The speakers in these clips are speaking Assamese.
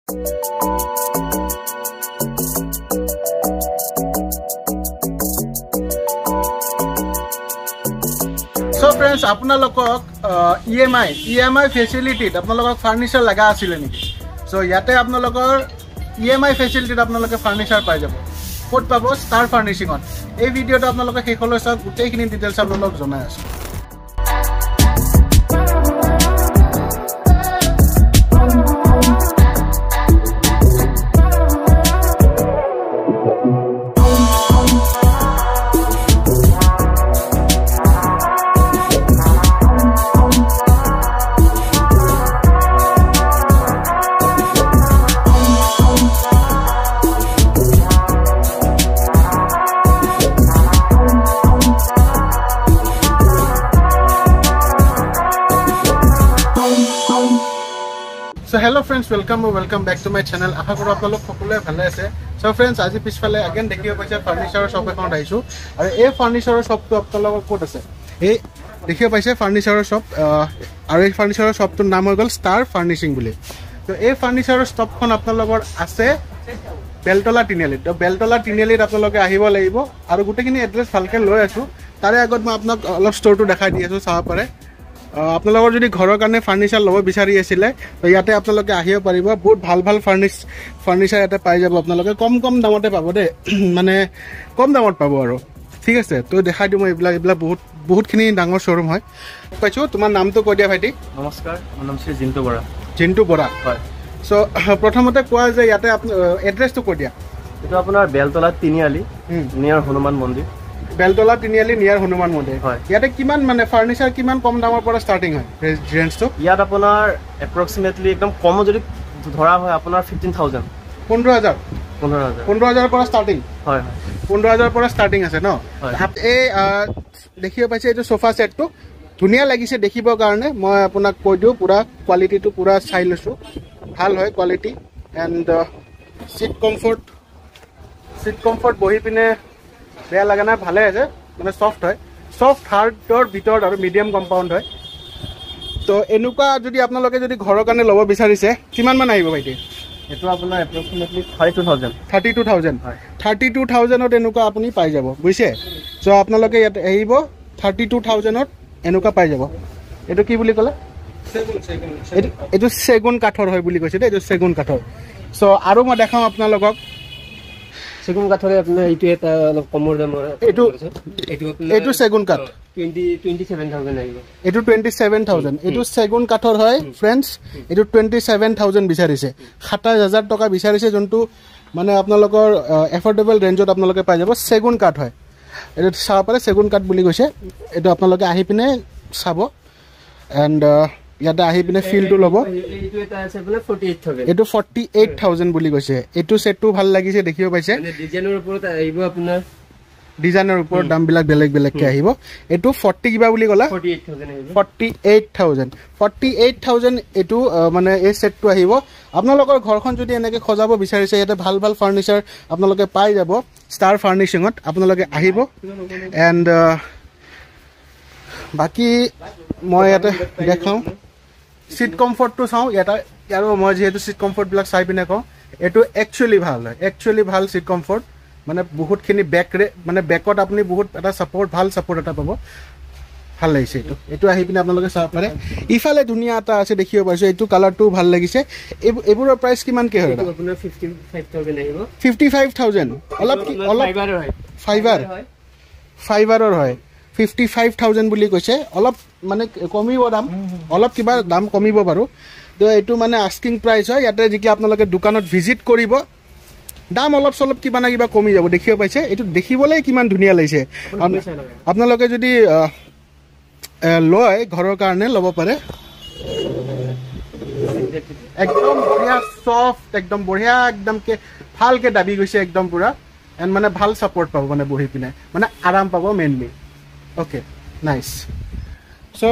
So friends, আপোনালোকক EMI ফেচিলিটিত আপোনালোকক ফাৰ্নিচাৰ লাগা আছিল নেকি? সো ইয়াতে আপোনালোকৰ EMI ফেচিলিটিত আপোনালোকে ফাৰ্নিচাৰ পাই যাব। ক'ত পাব? ষ্টাৰ ফাৰ্নিচিঙত। এই ভিডিঅ'টো আপোনালোকে শেষলৈ চাওক, গোটেইখিনি ডিটেইলছ আপোনালোকক জনাই আছোঁ। So hello friends, welcome back to my channel. আশা কৰো আপোনালোক সকলোৱে ভালে আছে। So friends, আজি পিছফালে again দেখিব পাইছে ফাৰ্নিচাৰৰ শ্বপ এখন আহিছো আৰু এই ফাৰ্নিচাৰৰ শ্বপটো আপোনালোকৰ ক'ত আছে? এই দেখিব পাইছে ফাৰ্নিচাৰৰ শ্বপ আৰু এই ফাৰ্নিচাৰৰ শ্বপটোৰ নাম হৈ গ'ল ষ্টাৰ ফাৰ্নিচিং বুলি। তো এই ফাৰ্নিচাৰৰ শ্বপখন আপোনালোকৰ আছে বেলতলা তিনিআলিত। তো বেলতলা তিনিআলিত আপোনালোকে আহিব লাগিব আৰু গোটেইখিনি এড্ৰেছ ভালকে লৈ আছো। তাৰে আগত মই আপোনাক অলপ ষ্টৰটো দেখাই দি আছো, চাব পাৰে। আপোনালোকৰ যদি ঘৰৰ কাৰণে ফাৰ্নিচাৰ ল'ব বিচাৰি আছিলে তো ইয়াতে আপোনালোকে আহিব পাৰিব। বহুত ভাল ফাৰ্নিচাৰ ইয়াতে পাই যাব আপোনালোকে, কম দামতে পাব দেই, মানে কম দামত পাব আৰু। ঠিক আছে, তো দেখাই দিওঁ মই এইবিলাক বহুতখিনি ডাঙৰ শ্ব'ৰুম হয়। পাইছোঁ, তোমাৰ নামটো কৈ দিয়া ভাইটি। নমস্কাৰ, মোৰ নাম শ্ৰী জিন্তু বৰা। জিন্তু বৰা, হয়। চ' প্ৰথমতে কোৱা যে ইয়াতে এড্ৰেছটো কৈ দিয়া। এইটো আপোনাৰ বেলতলা তিনিআলি নিয়াৰ হনুমান মন্দিৰ। বেলতলা তিনিআলি নিয়াৰ হনুমান মন্দিৰ, হয়। ইয়াতে কিমান মানে ফাৰ্নিচাৰ কিমান কম দামৰ পৰা ষ্টাৰ্টিং হয় ৰেঞ্জটো? ইয়াত আপোনাৰ এপ্ৰক্সিমেটলি একদম কম যদি ধৰা হয় আপোনাৰ 15,000 15,000 পৰা ষ্টাৰ্টিং। হয়, 15,000 পৰা ষ্টাৰ্টিং আছে ন? এই দেখিব পাইছে এইটো সোফা ছেটটো ধুনীয়া লাগিছে দেখিবৰ কাৰণে। মই আপোনাক কৈ দিওঁ, পুৰা কোৱালিটিটো পুৰা চাই লৈছোঁ, ভাল হয় কোৱালিটি। এণ্ড চিট কমফৰ্ট বহি পিনে বেয়া লাগা নাই, ভালে আছে, মানে চফ্ট হয়, চফ্ট হাৰ্ডৰ ভিতৰত আৰু মিডিয়াম কম্পাউণ্ড হয়। তো এনেকুৱা যদি আপোনালোকে যদি ঘৰৰ কাৰণে ল'ব বিচাৰিছে কিমান মান আহিব ভাইটি? এইটো আপোনাৰ এপ্ৰক্সিমেটলি 32,000 32,000ত এনেকুৱা আপুনি পাই যাব, বুজিছে? চ' আপোনালোকে ইয়াত আহিব 32,000ত এনেকুৱা পাই যাব। এইটো কি বুলি ক'লে? এইটো চেগুন কাঠৰ হয় বুলি কৈছে দেই, এইটো চেগুন কাঠৰ। চ' আৰু মই দেখাওঁ আপোনালোকক চেগুন কাঠৰে আপোনাৰ এইটো এটা অলপ কমৰ দামৰ। এইটো চেগুন কাঠ 27,000 আহিব। এইটো 27,000। এইটো চেগুন কাঠৰ হয় ফ্ৰেণ্ডছ। এইটো 27,000 বিচাৰিছে, 27,000 টকা বিচাৰিছে, যোনটো মানে আপোনালোকৰ এফৰ্ডেবল ৰেঞ্জত আপোনালোকে পাই যাব। চেগুন কাঠ হয়, এইটো চাব পাৰে, চেগুন কাঠ বুলি কৈছে। এইটো আপোনালোকে আহি পিনে চাব এণ্ড ইয়াতে আহি পিনে ফিলটো ল'ব। এইটো 48,000 বুলি কৈছে। এইটো ছেটটো ভাল লাগিছে, দেখিব পাইছে। ডিজাইনৰ ওপৰত দামবিলাক বেলেগকৈ আহিব। এইটো 40 কিবা বুলি ক'লা? 48,000 এইটো মানে এই ছেটটো আহিব। আপোনালোকৰ ঘৰখন যদি এনেকৈ সজাব বিচাৰিছে ইয়াতে ভাল ফাৰ্নিচাৰ আপোনালোকে পাই যাব ষ্টাৰ ফাৰ্নিচিঙত। আপোনালোকে আহিব এণ্ড বাকী মই ইয়াতে দেখাওঁ চিট কমফৰ্টটো চাওঁ ইয়াতে। আৰু মই যিহেতু চিট কমফৰ্টবিলাক চাই পিনে কওঁ, এইটো একচুৱেলি ভাল হয়, ভাল চিট কমফৰ্ট। মানে বহুতখিনি মানে বেকত আপুনি বহুত এটা ভাল ছাপৰ্ট এটা পাব, ভাল লাগিছে। এইটো আহি পিনে আপোনালোকে চাব পাৰে। ইফালে ধুনীয়া এটা আছে দেখিব পাইছোঁ, এইটো কালাৰটো ভাল লাগিছে। এইবোৰৰ প্ৰাইচ কিমানকৈ হয়? 55,000। অলপ ফাইবাৰৰ হয়, 55,000 বুলি কৈছে। অলপ মানে কমিব দাম, অলপ কিবা দাম কমিব বাৰু। তো এইটো মানে আস্কিং প্ৰাইচ হয়। ইয়াতে যেতিয়া আপোনালোকে দোকানত ভিজিট কৰিব দাম অলপ চলপ কিবা না কিবা কমি যাব, দেখিব পাইছে। এইটো দেখিবলৈ কিমান ধুনীয়া লাগিছে। আপোনালোকে যদি লয় ঘৰৰ কাৰণে ল'ব পাৰে। একদম বঢ়িয়া চফ্ট, একদম বঢ়িয়া, একদমকে ভালকৈ দাবি গৈছে একদম পুৰা। এণ্ড মানে ভাল ছাপৰ্ট পাব, মানে বহি পিনে মানে আৰাম পাব মেইনলি। Okay, nice. চ'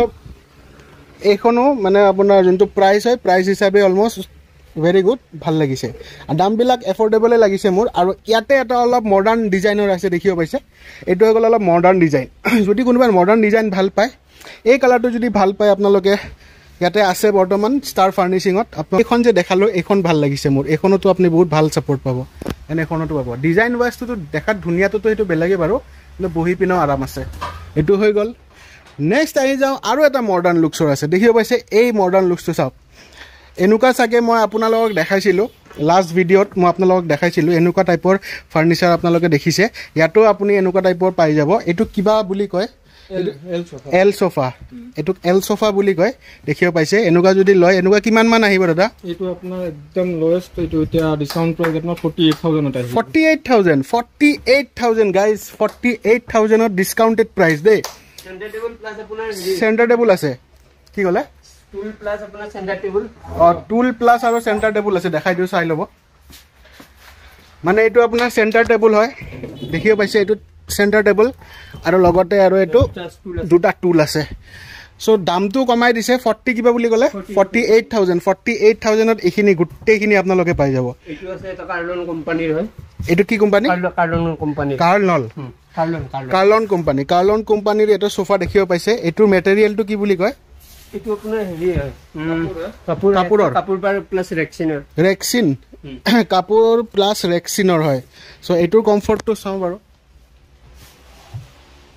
এইখনো মানে আপোনাৰ যোনটো প্ৰাইচ হয়, প্ৰাইচ হিচাপে অলমষ্ট ভেৰি গুড, ভাল লাগিছে। দামবিলাক এফৰ্ডেবলে লাগিছে মোৰ। আৰু ইয়াতে এটা অলপ মডাৰ্ণ ডিজাইনৰ আছে, দেখিব পাইছে। এইটো হৈ গ'ল অলপ মডাৰ্ণ ডিজাইন। যদি কোনোবাই মডাৰ্ণ ডিজাইন ভাল পায়, এই কালাৰটো যদি ভাল পায় আপোনালোকে ইয়াতে আছে বৰ্তমান ষ্টাৰ ফাৰ্নিচিঙত আপোনাক এইখন যে দেখালোঁ এইখন ভাল লাগিছে মোৰ এইখনতো আপুনি বহুত ভাল ছাপোৰ্ট পাব এনে এইখনতো পাব ডিজাইন ৱাইজটোতো দেখাত ধুনীয়াটোতো সেইটো বেলেগেই বাৰু কিন্তু বহি পিনেও আৰাম আছে এইটো হৈ গ'ল নেক্সট আহি যাওঁ আৰু এটা মডাৰ্ণ লুকছৰ আছে দেখিব পাইছে এই মডাৰ্ণ লুকছটো চাওক এনেকুৱা চাগে মই আপোনালোকক দেখাইছিলোঁ লাষ্ট ভিডিঅ'ত মই আপোনালোকক দেখাইছিলোঁ এনেকুৱা টাইপৰ ফাৰ্নিচাৰ আপোনালোকে দেখিছে ইয়াতো আপুনি এনেকুৱা টাইপৰ পাই যাব এইটো কিবা বুলি কয় এল সোফা এইটোক এল সোফা বুলি কয় দেখিব পাইছে এনেকুৱা যদি লয় এনেকুৱা কিমান মান আহিব দাদা এইটো আপোনাৰ একদম লোৱেষ্ট এইটো এতিয়া ডিসকাউন্ট প্ৰাইস আপোনাৰ 48000 ত আহিব 48000 গাইজ 48000 ত ডিসকাউন্টেড প্ৰাইস দে সেন্টাৰ টেবুল প্লাস আপোনাৰ সেন্টাৰ টেবুল আছে কি ক'লে টুল প্লাস আপোনাৰ সেন্টাৰ টেবুল টুল প্লাস আৰু সেন্টাৰ টেবুল আছে দেখাই দিও চাই ল'ব মানে এইটো আপোনাৰ সেন্টাৰ টেবুল হয় দেখিব পাইছে এইটো সেন্টাৰ টেবুল আৰু লগতে আৰু এইটো দুটা টুল আছে সো দামটো কমাই দিছে 40 কিবা বুলি ক'লে 48000 ত এইখিনি গুটেইখিনি আপোনালোকে পাই যাব এইটো আছে এটা কাৰ্লন কোম্পানীৰ হয় এইটো কি কোম্পানী কাৰ্লন কোম্পানী কাৰ্লন কোম্পানীৰ এটা সোফা দেখিব পাইছে এইটোৰ মেটেৰিয়েলটো কি বুলি কয় এইটো আপোনাৰ হেৰি হয় কাপোৰ প্লাস ৰেক্সিন কাপোৰ প্লাস ৰেক্সিনৰ হয় সো এইটোৰ কমফৰ্টটো চাওঁ বাৰু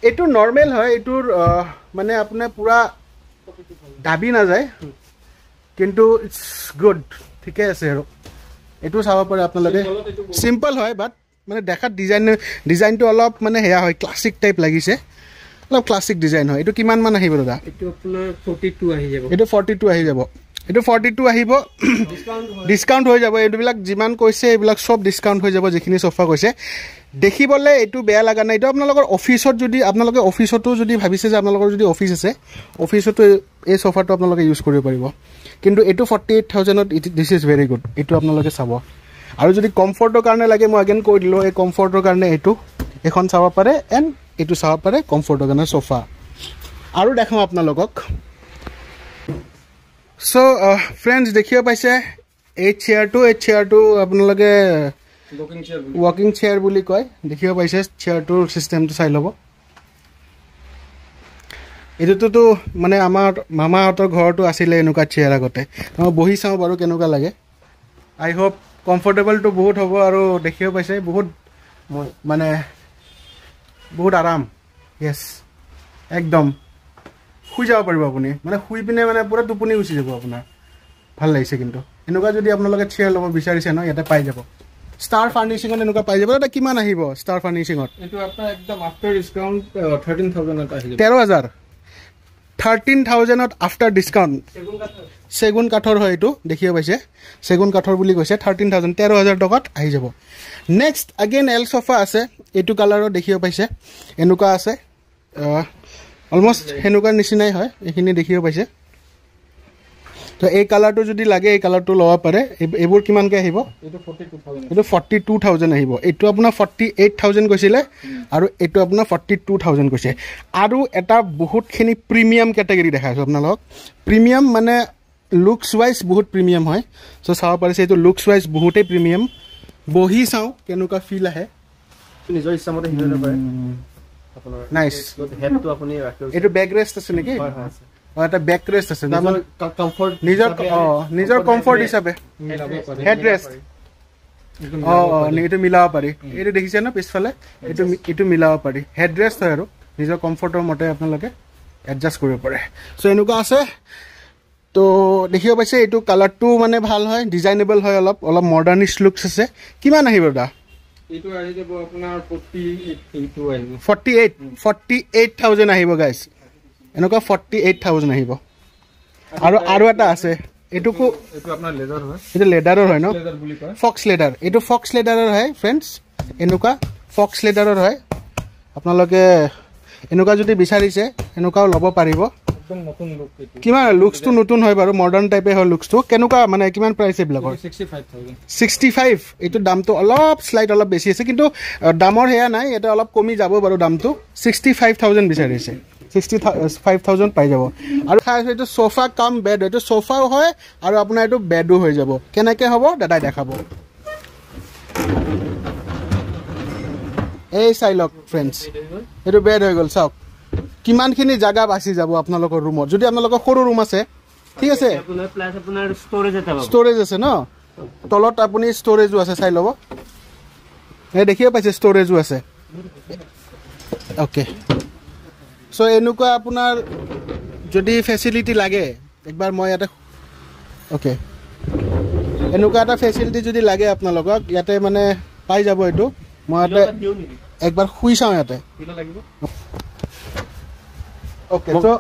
এইটো নৰ্মেল হয় এইটোৰ মানে আপোনাৰ পুৰা দাবি না যায় কিন্তু ইটস গুড ঠিকে আছে আৰু এইটো চাব পাৰে আপোনালোকে সিম্পল হয় বাট মানে দেখাত ডিজাইনটো অলপ মানে হেয়া হয় ক্লাসিক টাইপ লাগিছে অলপ ক্লাসিক ডিজাইন হয় এইটো কিমান মান আহিব দাদা এইটো আপোনাৰ 42 আহি যাব এইটো 42 আহি যাব এইটো 42 আহিব ডিসকাউন্ট হৈ যাব এইবিলাক যিমান কৈছে এইবিলাক সব ডিসকাউন্ট হৈ যাব যিখিনি সোফা কৈছে দেখিবলে এইটো বেয়া লাগা নাই এইটো আপোনালোকৰ অফিসত যদি আপোনালোকে অফিসতো যদি ভাবিছে যে আপোনালোকৰ যদি অফিস আছে অফিসতো এই সোফাটো আপোনালোকে ইউজ কৰিব পাৰিব কিন্তু এইটো 48000 ত দিস ইজ ভেৰি গুড এইটো আপোনালোকে চাব আৰু যদি কমফৰ্টৰ কাৰণে লাগে মই আগেন কৈ দিলো এই কমফৰ্টৰ কাৰণে এইটো এখন চাব পাৰে এণ্ড এইটো চাব পাৰে কমফৰ্টৰ কাৰণে সোফা আৰু দেখাওঁ আপোনালোকক সো ফ্ৰেন্ডছ দেখিব পাইছে এই চেয়াৰটো আপোনালোকে ৱাকিং চেয়াৰ বুলি কয় দেখিব পাইছে চেয়াৰটোৰ চিষ্টেমটো চাই ল'ব এইটোতো মানে আমাৰ মামাহঁতৰ ঘৰতো আছিলে এনেকুৱা চেয়াৰ আগতে মই বহি চাওঁ বাৰু কেনেকুৱা লাগে আই হোপ কমফৰ্টেবলটো বহুত হ'ব আৰু দেখিব পাইছে বহুত মানে বহুত আৰাম ইয়েছ একদম শুই যাব পাৰিব আপুনি মানে শুই পিনে মানে পুৰা টোপনি গুচি যাব আপোনাৰ ভাল লাগিছে কিন্তু এনেকুৱা যদি আপোনালোকে চেয়াৰ ল'ব বিচাৰিছে ন ইয়াতে পাই যাব ষ্টাৰ ফাৰ্নিচিঙত এনেকুৱা পাই যাব এটা কিমান আহিব ষ্টাৰ ফাৰ্নিচিঙত এইটো আপোনাৰ একদম আফটাৰ ডিসকাউন্ট 13000 ত আহিব 13000 ত আফটাৰ ডিসকাউন্ট সেগুন কাঠৰ হয় এইটো দেখিব পাইছে সেগুন কাঠৰ বুলি কৈছে 13000 টকাত আহি যাব নেক্সট अगेन এল সোফা আছে এইটো কালাৰৰ দেখিব পাইছে এনেকুৱা আছে অলমোস্ট হেনুকা নিচিনাই হয় এইখিনি দেখিব পাইছে তো এই কালাৰটো যদি লাগে এই কালাৰটো লব পাৰে এইবোৰ কিমানকে আহিব এইটো 42000 আহিব এইটো আপোনাৰ 48000 কৈছিলে আৰু এইটো আপোনাৰ 42000 কৈছে আৰু এটা বহুতখিনি প্ৰিমিয়াম ক্যাটাগৰী দেখাইছো আপোনালোক প্ৰিমিয়াম মানে লুকস ওয়াইজ বহুত প্ৰিমিয়াম হয় সো চাব পাৰিছে এইটো লুকস ওয়াইজ বহুতেই প্ৰিমিয়াম বহি চাও কেনেকুৱা ফিল আহে নিজৰ ইচ্ছামতে হিৰণ পাৰে আপোনাৰ নাইস হেডটো আপুনি ৰাখিব এইটো বেক ৰেষ্ট আছে নেকি হয় হয় এটা বেক ৰেষ্ট আছে নিজৰ কমফৰ্ট নিজৰ কমফৰ্ট হিচাপে হেড ৰেষ্ট এইটো মিলাব পাৰি এইটো দেখিছে না পিছফালে এইটো মিলাব পাৰি হেড ৰেষ্ট হয় আৰু নিজৰ কমফৰ্টৰ মতে আপোনালোকে এডজাস্ট কৰিব পাৰে সো এনেকুৱা আছে তো দেখিব পাইছে এইটো কালাৰটো মানে ভাল হয় ডিজাইনেবল হয় অলপ মডাৰ্নিশ লুকস আছে কিমান আহিব দা এইটো আহি যাব আপোনাৰ 48000 আহিব গাইস এনেকুৱা 48000 আহিব আৰু এটা আছে এইটো আপোনাৰ লেদাৰ হয় এটা লেদাৰৰ হয় ন লেদাৰ বুলি কয় ফক্স লেদাৰ এইটো ফক্স লেদাৰৰ হয় ফ্ৰেন্ডছ এনেকুৱা ফক্স লেদাৰৰ হয় আপোনালোকে এনেকুৱা যদি বিচাৰিছে এনেকুৱাও ল'ব পাৰিব একদম নতুন লুক এইটো কিমান লুকসটো নতুন হয় বাৰু মডাৰ্ন টাইপে হয় লুকসটো কেনেকুৱা মানে কিমান প্ৰাইস এইবিলাকৰ 65 এইটো দামটো অলপ স্লাইড অলপ বেছি আছে কিন্তু দামৰ হেয়া নাই এটা অলপ কমি যাব বাৰু দামটো 65000 বিচাৰিছে 65000 পাই যাব আৰু খাইছো এইটো সোফা কাম বেড এইটো সোফাও হয় আৰু আপোনাৰ এইটো বেডও হৈ যাব কেনেকৈ হ'ব দাদাই দেখাব এই চাইলক ফ্ৰেন্ডছ এইটো বেড হৈ গ'ল চাওক কিমানখিনি জায়গা বাছি যাব আপোনালোকৰ ৰুমত যদি আপোনালোকৰ সৰু ৰুম আছে ঠিক আছে আপোনাৰ প্লাস আপোনাৰ ষ্টৰেজ এটা পাব ষ্টৰেজ আছে ন তলত আপুনি ষ্টৰেজো আছে চাই ল'ব এই দেখিয়ে পাইছে ষ্টৰেজো আছে ওকে সো এনেকুৱা আপোনাৰ যদি ফেচিলিটি লাগে একবাৰ মই ইয়াতে ওকে এনেকুৱা এটা ফেচিলিটি যদি লাগে আপোনালোকক ইয়াতে মানে পাই যাব এইটো মই ইয়াতে একবাৰ শুই চাওঁ ইয়াতে ওকে সো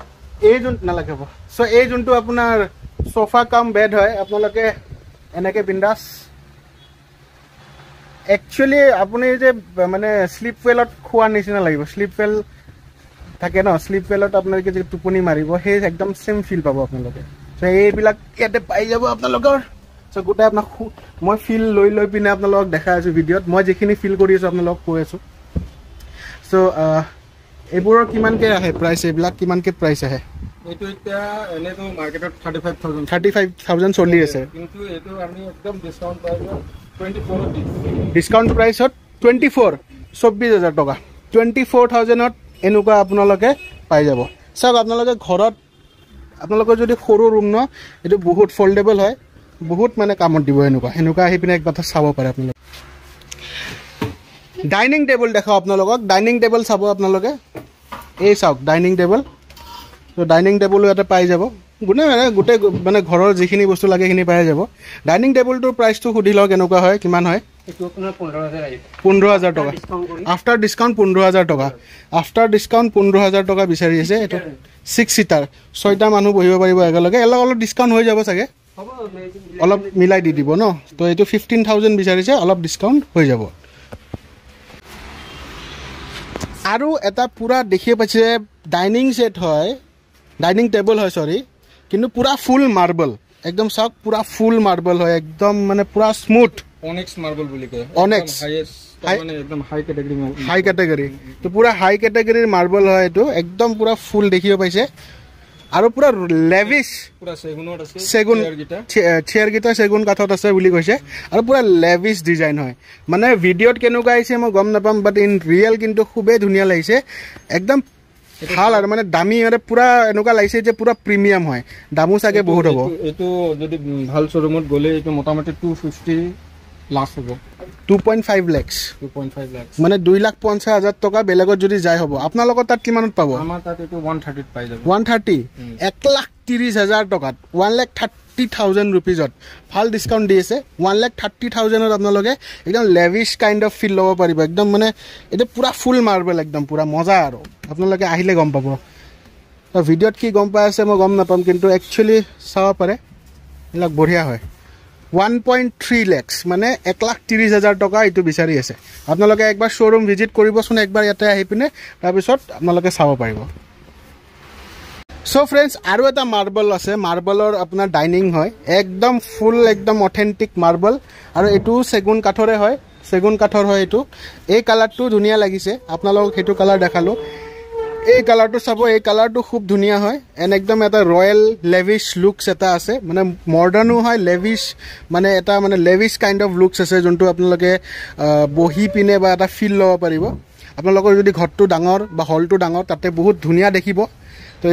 এই যোন নালাগে হ'ব সো এই যোনটো আপোনাৰ সোফা কাম বেড হয় আপোনালোকে এনেকে বিন্দাস একচুয়ালি আপুনি যে মানে স্লিপ ওয়েলত খোৱাৰ নিচিনা লাগিব স্লিপ ওয়েল থাকে ন স্লিপ ওয়েলত আপোনালোকে যে টোপনি মাৰিব সেই একদম সেম ফিল পাব আপোনালোকে সো এইবিলাক ইয়াতে পাই যাব আপোনালোকৰ সো গোটাই আপোনাক মই ফিল লৈ পিনে আপোনালোকক দেখাই আছো ভিডিঅ'ত মই যিখিনি ফিল কৰি আছো আপোনালোকক কৈ আছো সো এইবোৰৰ কিমানকে আহে প্ৰাইচ এইবিলাক কিমানকে প্ৰাইচ আহে এইটো এতিয়া এনেতো মাৰ্কেটত 35000 চলি আছে কিন্তু এইটো আমি একদম ডিসকাউন্ট প্ৰাইসত 24 দিম ডিসকাউন্ট প্ৰাইসত 24000 টকা 24000ত এনেকুৱা আপোনালোকে পাই যাব সব আপোনালোকে ঘৰত আপোনালোকৰ যদি সৰু ৰুম ন এটো বহুত ফোল্ডেবল হয় বহুত মানে কামত দিব এনেকুৱা আহি পিনে একবাৰ চাব পাৰে আপোনালোকে ডাইনিং টেবল দেখাও আপোনালোকক ডাইনিং টেবল চাব আপোনালোকে এই চাওক ডাইনিং টেবল তো ডাইনিং টেবলো ইয়াতে পাই যাব গোটেই মানে ঘৰৰ যিখিনি বস্তু লাগে সেইখিনি পাই যাব ডাইনিং টেবলটোৰ প্ৰাইচটো সুধি লওক কেনেকুৱা হয় কিমান হয় এইটো আপোনাৰ 15000 আহিব 15000 টকা আফটাৰ ডিসকাউন্ট 15000 টকা আফটাৰ ডিসকাউন্ট 15000 টকা বিচাৰি আছে এটো 6 সিটাৰ 6টা মানুহ বহিব পাৰিব একেলগে অলপ ডিসকাউন্ট হৈ যাব চাগে অলপ মিলাই দি দিব ন তো এইটো 15000 বিচাৰিছে অলপ ডিসকাউন্ট হৈ যাব আৰু এটা পুৰা দেখিয়ে পাইছে ডাইনিং সেট হয় ডাইনিং টেবল হয় সরি কিন্তু পুরা ফুল মার্বল একদম সব পুরা ফুল মার্বল হয় একদম মানে পুরা স্মুথ অনেক্স মার্বল বলি কয় অনেক্স হাইয়েস্ট মানে একদম হাই ক্যাটাগরি তো পুরা হাই ক্যাটাগরির মার্বল হয় এটো একদম পুরা ফুল দেখিও পাইছে আৰু পুৰা লেভিশ পুৰা সেগুনত আছে সেগুন চেয়াৰ গিটা সেগুন কাঠত আছে বুলি কৈছে আৰু পুৰা লেভিশ ডিজাইন হয় মানে ভিডিওত কেনেকুৱা আইছে মই গম নাপাম বাট ইন ৰিয়েল কিন্তু খুবেই ধুনিয়া লাগিছে একদম ভাল আৰু মানে দামী মানে পুৰা এনেকুৱা লাগিছে যে পুরা প্রিমিয়াম হয় দামো চাগে বহুত হ'ব এটো যদি ভাল শোরুমত গলে এটো মোটামুটি 250 লাখ হ'ব 2.5 lakhs মানে 2,50,000 টকা বেলেগত যদি যাই হ'ব আপোনালোকৰ তাত কিমানত পাব আমাৰ তাত এটো 130 পাই যাব 130 1,30,000 টকাত 1,30,000 रुपीजত ভাল ডিসকাউন্ট দি আছে 1,30,000ত আপোনালোকে একদম লেভিশ কাইন্ড অফ ফিল ল'ব পাৰিব একদম মানে এটা পুৰা ফুল মাৰ্বেল একদম পুৰা মজা আৰু আপোনালোকে আহিলে গম পাব তো ভিডিওত কি গম পাই আছে মই গম নাপাম কিন্তু একচুয়ালি চাব পাৰে এলাক বঢ়িয়া হয় 1.3 lakhs মানে 1,30,000 টকা এটো বিচাৰি আছে আপোনালোকে একবাৰ শোৰুম ভিজিট কৰিবচোন একবাৰ ইয়াতে আহি পিনে তাৰ পিছত আপোনালোকে চাব পাৰিব সো ফ্ৰেন্ডস আৰু এটা মাৰ্বল আছে মাৰ্বলৰ আপোনাৰ ডাইনিং হয় একদম ফুল একদম অথেন্টিক মাৰ্বল আৰু এটো সেগুন কাঠৰে হয় সেগুন কাঠৰ হয় এটো এই কালাৰটো ধুনিয়া লাগিছে আপোনালোকক হেতু কালাৰ দেখালো এই কালাৰটো চাব এই কালাৰটো খুব ধুনিয়া হয় এন একদম এটা ৰয়্যাল লেভিশ লুকস এটা আছে মানে মডাৰ্নো হয় লেভিশ মানে এটা মানে লেভিশ কাইন্ড অফ লুকস আছে যোনটো আপোনালোকে বহি পিনে বা এটা ফিল ল'ব পাৰিব আপোনালোকৰ যদি ঘৰটো ডাঙৰ বা হলটো ডাঙৰ তাতে বহুত ধুনিয়া দেখিব তো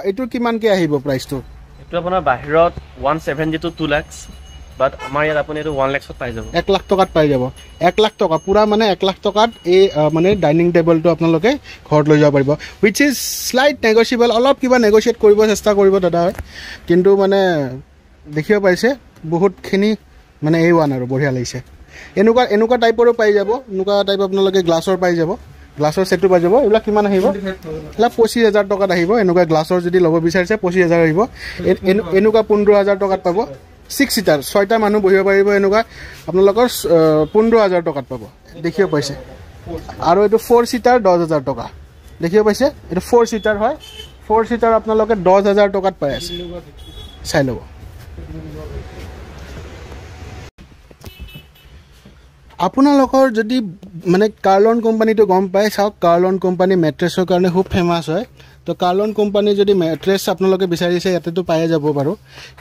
এইটো কিমানকে আহিব প্ৰাইসটো এটো আপোনাৰ বাহিৰত 170 to 2 lakhs বাট আমাৰ ইয়াত আপুনি এটো 1 lakhs পাই যাব 1 লাখ টকাত পাই যাব 1 লাখ টকা পুরা মানে 1 লাখ টকাত এই মানে ডাইনিং টেবলটো আপোনালোকে ঘৰত লৈ যাব পাৰিব which is slight negotiable অলপ কিবা নেগোশিয়েট কৰিব চেষ্টা কৰিব দাদা হয় কিন্তু মানে দেখিব পাইছে বহুতখিনি মানে এই ওয়ান আৰু বঢ়িয়া লাগিছে এনেকুৱা টাইপৰো পাই যাব এনেকুৱা টাইপ আপোনালোকে গ্লাছৰ পাই যাব গ্লাছৰ সেটটো পাই যাব এবিলাক কিমান আহিব এলা 25000 টকাত আহিব এনেকুৱা গ্লাছৰ যদি লব বিচাৰিছে 25000 আহিব এনেকুৱা 15000 টকাত পাব 6 সিটাৰ 6টা মানুহ বহিব পাৰিব এনেকুৱা আপোনালোকৰ 15000 টকাত পাব দেখিও পাইছে আৰু এটো 4 সিটাৰ 10000 টকা দেখিও পাইছে এটো 4 সিটাৰ হয় 4 সিটাৰ আপোনালোকে 10000 টকাত পাই আছে চাই লব আপোনালোকৰ যদি মানে কাৰ্লন কোম্পানীটো গম পায় চাওক কাৰ্লন কোম্পানী মেট্ৰেছৰ কাৰণে খুব ফেমাস হয় তো কাৰ্লন কোম্পানী যদি মেট্ৰেছ আপোনালোকে বিচাৰিছে ইয়াতেতো পাই যাব বাৰু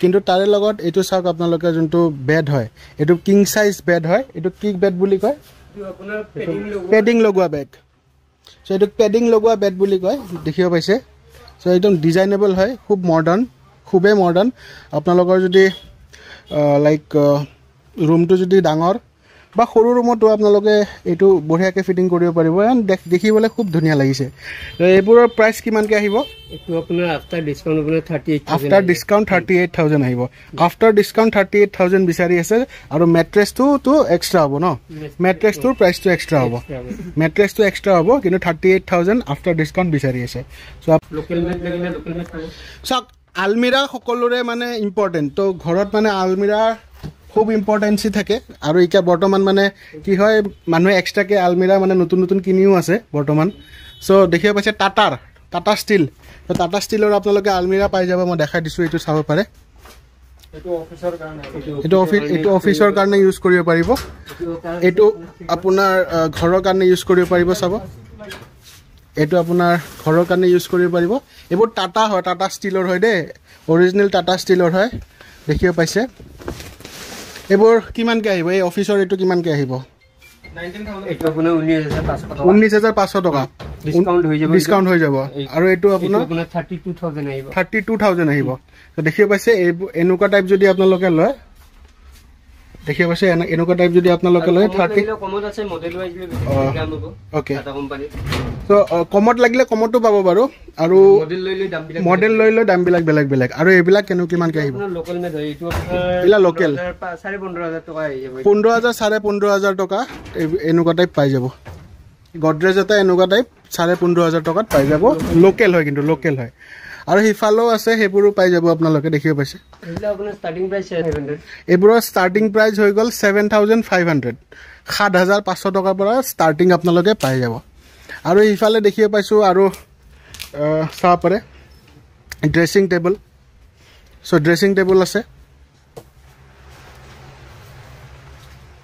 কিন্তু তাৰে লগত এটো চাওক আপোনালোকে যোনটো বেড হয় এটো কিং সাইজ বেড হয় এটো কিক বেড বুলি কয় আপোনাৰ পেডিং লগোৱা বেড সো এটো পেডিং লগোৱা বেড বুলি কয় দেখিব পাইছে সো একদম ডিজাইনেবল হয় খুব মডাৰ্ন খুবেই মডাৰ্ণ আপোনালোকৰ যদি লাইক ৰুমটো যদি ডাঙৰ বা সৰু ৰুমতো আপোনালোকে এইটো বঢ়িয়াকৈ ফিটিং কৰিব পাৰিব এণ্ড দেখিবলৈ খুব ধুনীয়া লাগিছে এইবোৰৰ প্ৰাইচ কিমানকৈ আহিব এইটো আপোনাৰ আফটাৰ ডিছকাউণ্ট আপোনাৰ 38000 আফটাৰ ডিছকাউণ্ট 38000 আহিব আফটাৰ ডিছকাউণ্ট 38000 বিচাৰি আছে আৰু মেট্ৰেছটোতো এক্সট্ৰা হ'ব ন মেট্ৰেছটোৰ প্ৰাইচটো এক্সট্ৰা হ'ব মেট্ৰেছটো এক্সট্ৰা হ'ব কিন্তু 38000 আফটাৰ ডিছকাউণ্ট বিচাৰি আছে লোকেল মেট লাগিলে লোকেল মেট পাব চাওক আলমিৰা সকলোৰে মানে ইম্পৰ্টেণ্ট তো ঘৰত মানে আলমিৰা খুব ইম্পৰ্টেঞ্চি থাকে আৰু এতিয়া বৰ্তমান মানে কি হয় মানুহে এক্সট্ৰাকৈ আলমিৰা মানে নতুন নতুন কিনিও আছে বৰ্তমান চ' দেখিব পাইছে টাটা ষ্টিল তো টাটা ষ্টিলৰ আপোনালোকে আলমিৰা পাই যাব মই দেখাই দিছোঁ এইটো চাব পাৰে এইটো অফিচৰ কাৰণে ইউজ কৰিব পাৰিব এইটো আপোনাৰ ঘৰৰ কাৰণে ইউজ কৰিব পাৰিব চাব এইটো আপোনাৰ ঘৰৰ কাৰণে ইউজ কৰিব পাৰিব এইবোৰ টাটা হয় টাটা ষ্টিলৰ হয় দেই অৰিজিনেল টাটা ষ্টিলৰ হয় দেখিব পাইছে এইবোৰ কিমানকৈ আহিব এই অফিচৰ এইটো কিমানকৈ আহিব 19500 টকা ডিছকাউণ্ট হৈ যাব আৰু এইটো আপোনাৰ 32000 আহিব দেখিব পাইছে এনেকুৱা টাইপ যদি আপোনালোকে লয় দেখিব পাইছে এনেকুৱা টাইপ যদি আপোনালোকে লয় 30 কমত আছে মডেল ওয়াইজ দাম হ'ব ওকে টাটা কোম্পানী তো কমত লাগিলে কমতো পাব বাৰু আৰু মডেল লৈ লৈ দামবিলাক বেলেগ বেলেগ আৰু এইবিলাক কিমানকৈ আহিব লোকেল মেট হয় এইটো আপোনাৰ এইলা লোকেল 15000 টকা আহি যাব 15000 15500 টকা এনেকুৱা টাইপ পাই যাব গডৰেজ এটা এনেকুৱা টাইপ 15500 টকাত পাই যাব লোকেল হয় কিন্তু লোকেল হয় আৰু হিফালো আছে সেইবোৰো পাই যাব আপোনালোকে দেখিব পাইছে এইলা আপোনাৰ ষ্টাৰ্টিং প্ৰাইস 700 এইবোৰৰ ষ্টাৰ্টিং প্ৰাইস হৈ গ'ল 7500 7500 টকাৰ পৰা ষ্টাৰ্টিং আপোনালোকে পাই যাব আৰু ইফালে দেখিব পাইছোঁ আৰু চাব পাৰে ড্ৰেছিং টেবুল চ' ড্ৰেছিং টেবুল আছে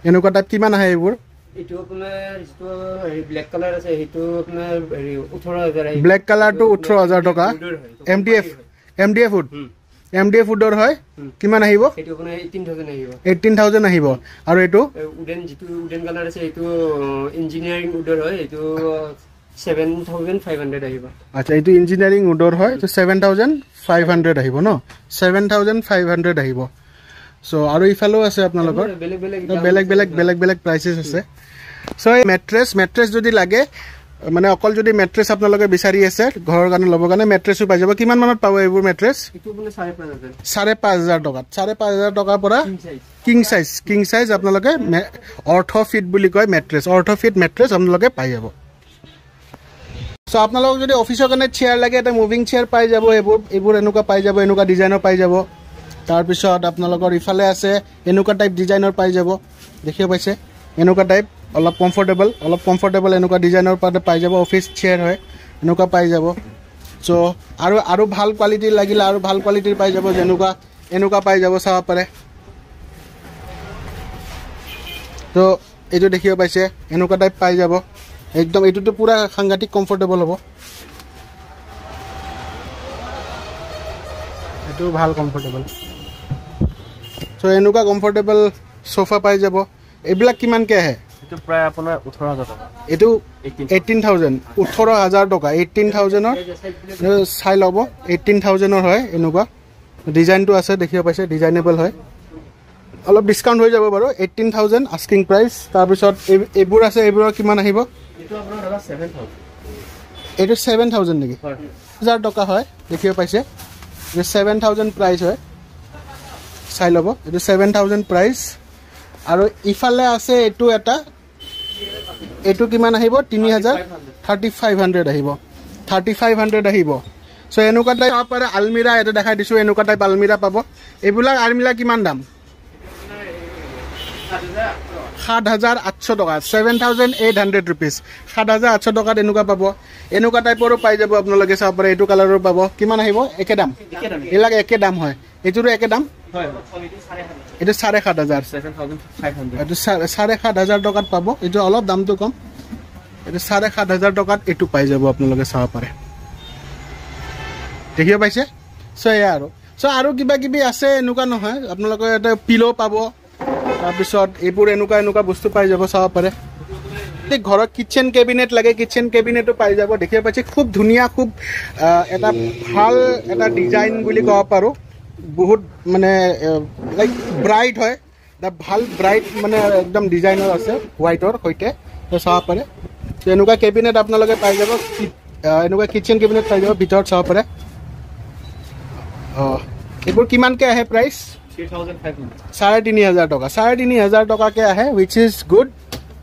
এনেকুৱা টাইপ কিমান আহে এইবোৰ এইটো আপোনাৰ যিটো ব্লেক কালাৰ আছে সেইটো আপোনাৰ 18000 আহিব ব্লেক কালাৰটো 18000 টকা এমডিএফ উডৰ হয় কিমান আহিব এইটো আপোনাৰ 18000 আহিব 18000 আহিব আৰু এইটো উডেন কালাৰ আছে এইটো ইঞ্জিনিয়াৰিং উডৰ হয় এইটো 7500 আহিব আচ্ছা এইটো ইঞ্জিনিয়াৰিং উডৰ হয় তো 7500 আহিব ন 7500 আহিব চ' আৰু ইফালেও আছে আপোনালোকৰ বেলেগ বেলেগ প্ৰাইচেছ আছে চ' এই মেট্ৰেছ যদি লাগে মানে অকল যদি মেট্ৰেছ আপোনালোকে বিচাৰি আছে ঘৰৰ কাৰণে ল'বৰ কাৰণে মেট্ৰেছো পাই যাব কিমান মানত পাব এইবোৰ মেট্ৰেছ এইটো আপোনাৰ 5500 টকাত 5500 টকাৰ পৰা কিং সাইজ আপোনালোকে অৰ্থফিট বুলি কয় অৰ্থফিট মেট্ৰেছ আপোনালোকে পাই যাব চ' আপোনালোকক যদি অফিচৰ কাৰণে চেয়াৰ লাগে এটা মুভিং চেয়াৰ পাই যাব এইবোৰ এনেকুৱা পাই যাব এনেকুৱা ডিজাইনৰ পাই যাব তাৰপিছত আপোনালোকৰ ইফালে আছে এনেকুৱা টাইপ ডিজাইনৰ পাই যাব দেখিব পাইছে এনেকুৱা টাইপ অলপ কমফৰ্টেবল এনেকুৱা ডিজাইনৰ পাই যাব অফিচ চেয়াৰ হয় এনেকুৱা পাই যাব চ' আৰু ভাল কোৱালিটিৰ লাগিলে আৰু ভাল কোৱালিটিৰ পাই যাব যেনেকুৱা এনেকুৱা পাই যাব চাব পাৰে তো এইটো দেখিব পাইছে এনেকুৱা টাইপ পাই যাব একদম এইটোতো পুৰা সাংঘাতিক কমফৰ্টেবল হ'ব এইটো ভাল কমফৰ্টেবল চ' এনেকুৱা কমফৰ্টেবল সোফা পাই যাব এইবিলাক কিমানকৈ আহে এইটো প্ৰায় আপোনাৰ 18000 টকা এইটো 18000 টকা 18000ৰ চাই ল'ব 18000ৰ হয় এনেকুৱা ডিজাইনটো আছে দেখিব পাইছে ডিজাইনেবল হয় অলপ ডিছকাউণ্ট হৈ যাব বাৰু 18000 আস্কিং প্ৰাইচ তাৰপিছত এইবোৰ আছে এইবোৰৰ কিমান আহিব এইটো আপোনাৰ দাদা 7000 এইটো 7000 নেকি 1000 টকা হয় দেখিব পাইছে এইটো 7000 প্ৰাইচ হয় চাই ল'ব এইটো 7000 প্ৰাইচ আৰু ইফালে আছে এইটো কিমান আহিব 3500 আহিব 3500 আহিব চ' এনেকুৱা টাইপ চাব পাৰে আলমিৰা এটা দেখাই দিছোঁ এনেকুৱা টাইপ আলমিৰা পাব এইবিলাক আলমিৰা কিমান দাম 7800 টকা 7800 ৰুপিজ 7800 টকাত এনেকুৱা পাব এনেকুৱা টাইপৰো পাই যাব আপোনালোকে চাব পাৰে এইটো কালাৰৰ পাব কিমান আহিব একে দাম এইবিলাক একে দাম হয় এইটোৰো একে দাম এইটো 7500 এইটো 7500 টকাত পাব এইটো অলপ দামটো কম এইটো 7500 টকাত এইটো পাই যাব আপোনালোকে চাব পাৰে দেখিব পাইছে চ' এয়া আৰু কিবা কিবি আছে এনেকুৱা নহয় আপোনালোকে এটা পিলো পাব তাৰপিছত এইবোৰ এনেকুৱা বস্তু পাই যাব চাব পাৰে ঘৰত কিচেন কেবিনেট লাগে কিচেন কেবিনেটো পাই যাব দেখিব পাইছে খুব ধুনীয়া খুব এটা ভাল এটা ডিজাইন বুলি ক'ব পাৰোঁ বহুত মানে লাইক ব্ৰাইট হয় ভাল ব্ৰাইট মানে একদম ডিজাইনৰ আছে হোৱাইটৰ সৈতে চাব পাৰে তো এনেকুৱা কেবিনেট আপোনালোকে পাই যাব এনেকুৱা কিচেন কেবিনেট পাই যাব ভিতৰত চাব পাৰে এইবোৰ কিমানকৈ আহে প্ৰাইচ 3,500 টকা 3,500 টকাকৈ আহে wish is good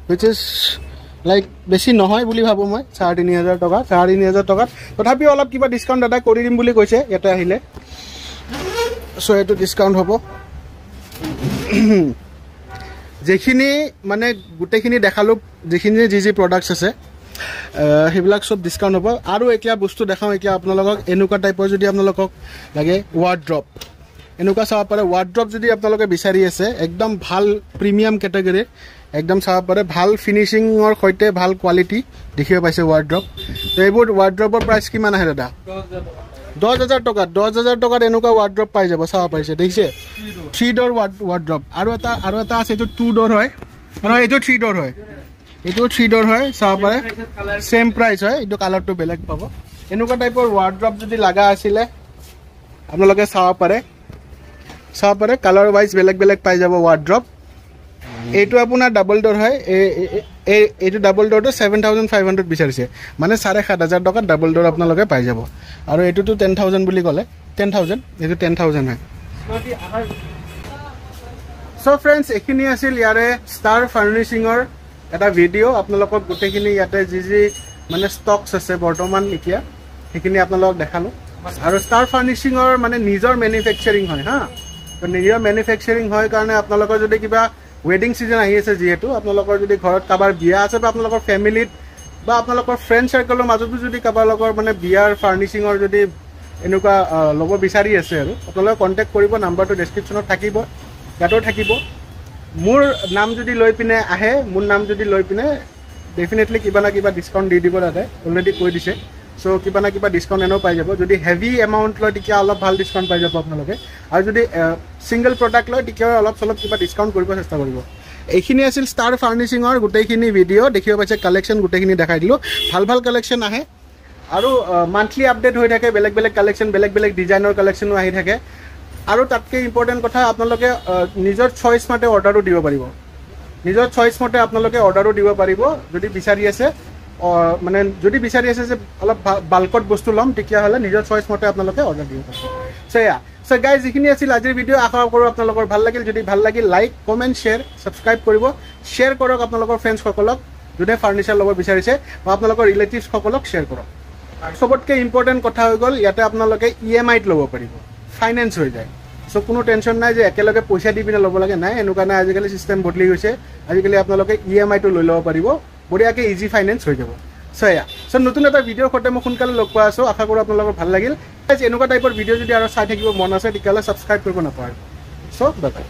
wish is like বেছি নহয় বুলি ভাবোঁ মই 3,500 টকা 3,500 টকাত তথাপিও অলপ কিবা ডিছকাউণ্ট দাদা কৰি দিম বুলি কৈছে ইয়াতে আহিলে চ' এইটো ডিছকাউণ্ট হ'ব যেখিনি মানে গোটেইখিনি দেখালোঁ যিখিনি যি প্ৰডাক্টছ আছে সেইবিলাক চব ডিছকাউণ্ট হ'ব আৰু এতিয়া বস্তু দেখাওঁ এতিয়া আপোনালোকক এনেকুৱা টাইপৰ যদি আপোনালোকক লাগে ৱাৰ্ড্ৰপ এনেকুৱা চাব পাৰে ৱাৰ্ড্ৰপ যদি আপোনালোকে বিচাৰি আছে একদম ভাল প্ৰিমিয়াম কেটেগৰীৰ একদম চাব পাৰে ভাল ফিনিচিঙৰ সৈতে ভাল কোৱালিটি দেখিব পাইছে ৱাৰ্ড্ৰপ তো এইবোৰ ৱাৰ্ড্ৰপৰ প্ৰাইচ কিমান আহে দাদা 10,000 টকাত 10,000 টকাত এনেকুৱা ৱাৰ্ড্ৰপ পাই যাব চাব পাৰিছে দেখিছে 3 ডোৰ ৱাৰ্ড্ৰপ আৰু এটা আছে এইটো 2 ডোৰ হয় নহয় এইটো 3 ডোৰ হয় এইটো 3 ডোৰ হয় চাব পাৰে সেম প্ৰাইচ হয় এইটো কালাৰটো বেলেগ পাব এনেকুৱা টাইপৰ ৱাৰ্ড্ৰপ যদি লগা আছিলে আপোনালোকে চাব পাৰে কালাৰ ৱাইজ বেলেগ পাই যাব ৱাৰ্ড্ৰপ এইটো আপোনাৰ ডাবল ডোৰ হয় এইটো ডাবল ডোৰটো 7,500 বিচাৰিছে মানে 7,500 টকাত ডাবল ডোৰ আপোনালোকে পাই যাব আৰু এইটোতো 10,000 বুলি ক'লে 10,000 এইটো 10,000 হয় চ' ফ্ৰেণ্ডছ এইখিনি আছিল ইয়াৰে ষ্টাৰ ফাৰ্নিচিঙৰ এটা ভিডিঅ' আপোনালোকক গোটেইখিনি ইয়াতে যি মানে ষ্টকছ আছে বৰ্তমান এতিয়া সেইখিনি আপোনালোকক দেখালোঁ আৰু ষ্টাৰ ফাৰ্নিচিঙৰ মানে নিজৰ মেনুফেকচাৰিং হয় হা তো নিজৰ মেনুফেকচাৰিং হয় কাৰণে আপোনালোকৰ যদি কিবা ৱেডিং ছিজন আহি আছে যিহেতু আপোনালোকৰ যদি ঘৰত কাৰোবাৰ বিয়া আছে বা আপোনালোকৰ ফেমিলিত বা আপোনালোকৰ ফ্ৰেণ্ড চাৰ্কলৰ মাজতো যদি কাৰোবাৰ লগৰ মানে বিয়াৰ ফাৰ্নিচিঙৰ যদি এনেকুৱা ল'ব বিচাৰি আছে আৰু আপোনালোকে কণ্টেক্ট কৰিব নাম্বাৰটো ডেছক্ৰিপশ্যনত থাকিব ইয়াতো থাকিব মোৰ নাম যদি লৈ পিনে আহে মোৰ নাম যদি লৈ পিনে ডেফিনেটলি কিবা না কিবা ডিছকাউণ্ট দি দিব দাদাই অলৰেডি কৈ দিছে চ' কিবা না কিবা ডিছকাউণ্ট এনেও পাই যাব যদি হেভি এমাউণ্ট লয় তেতিয়া অলপ ভাল ডিছকাউণ্ট পাই যাব আপোনালোকে আৰু যদি ছিংগল প্ৰডাক্ট লয় তেতিয়া অলপ চলপ কিবা ডিছকাউণ্ট কৰিব চেষ্টা কৰিব এইখিনি আছিল ষ্টাৰ ফাৰ্নিচিঙৰ গোটেইখিনি ভিডিঅ' দেখিব পাইছে কালেকশ্যন গোটেইখিনি দেখাই দিলোঁ ভাল কালেকশ্যন আহে আৰু মান্থলি আপডেট হৈ থাকে বেলেগ কালেকশ্যন বেলেগ ডিজাইনৰ কালেকশ্যনো আহি থাকে আৰু তাতকৈ ইম্পৰ্টেণ্ট কথা আপোনালোকে নিজৰ চইচ মতে অৰ্ডাৰো দিব পাৰিব নিজৰ চইচ মতে আপোনালোকে অৰ্ডাৰো দিব পাৰিব যদি বিচাৰি আছে মানে যদি বিচাৰি আছে যে অলপ বাল্কত বস্তু ল'ম তেতিয়াহ'লে নিজৰ চইচ মতে আপোনালোকে অৰ্ডাৰ দিব পাৰিব চ' গাইজ যিখিনি আছিল আজিৰ ভিডিঅ' আশা কৰোঁ আপোনালোকৰ ভাল লাগিল যদি ভাল লাগিল লাইক কমেণ্ট শ্বেয়াৰ ছাবস্ক্ৰাইব কৰিব শ্বেয়াৰ কৰক আপোনালোকৰ ফ্ৰেণ্ডছসকলক যোনে ফাৰ্নিচাৰ ল'ব বিচাৰিছে বা আপোনালোকৰ ৰিলেটিভছসকলক শ্বেয়াৰ কৰক চবতকৈ ইম্পৰ্টেণ্ট কথা হৈ গ'ল ইয়াতে আপোনালোকে EMIত ল'ব পাৰিব ফাইনেন্স হৈ যায় চ' কোনো টেনশ্যন নাই যে একেলগে পইচা দি পিনে ল'ব লাগে নাই এনেকুৱা নাই আজিকালি চিষ্টেম বদলি গৈছে আজিকালি আপোনালোকে EMIটো লৈ ল'ব পাৰিব বঢ়িয়াকৈ ইজি ফাইনেন্স হৈ যাব চ' নতুন এটা ভিডিঅ'ৰ সৈতে মই সোনকালে লগ পোৱা আছোঁ আশা কৰোঁ আপোনালোকৰ ভাল লাগিল এনেকুৱা টাইপৰ ভিডিঅ' যদি আৰু চাই থাকিব মন আছে তেতিয়াহ'লে ছাবস্ক্ৰাইব কৰিব নাপাহৰিব চ' বাই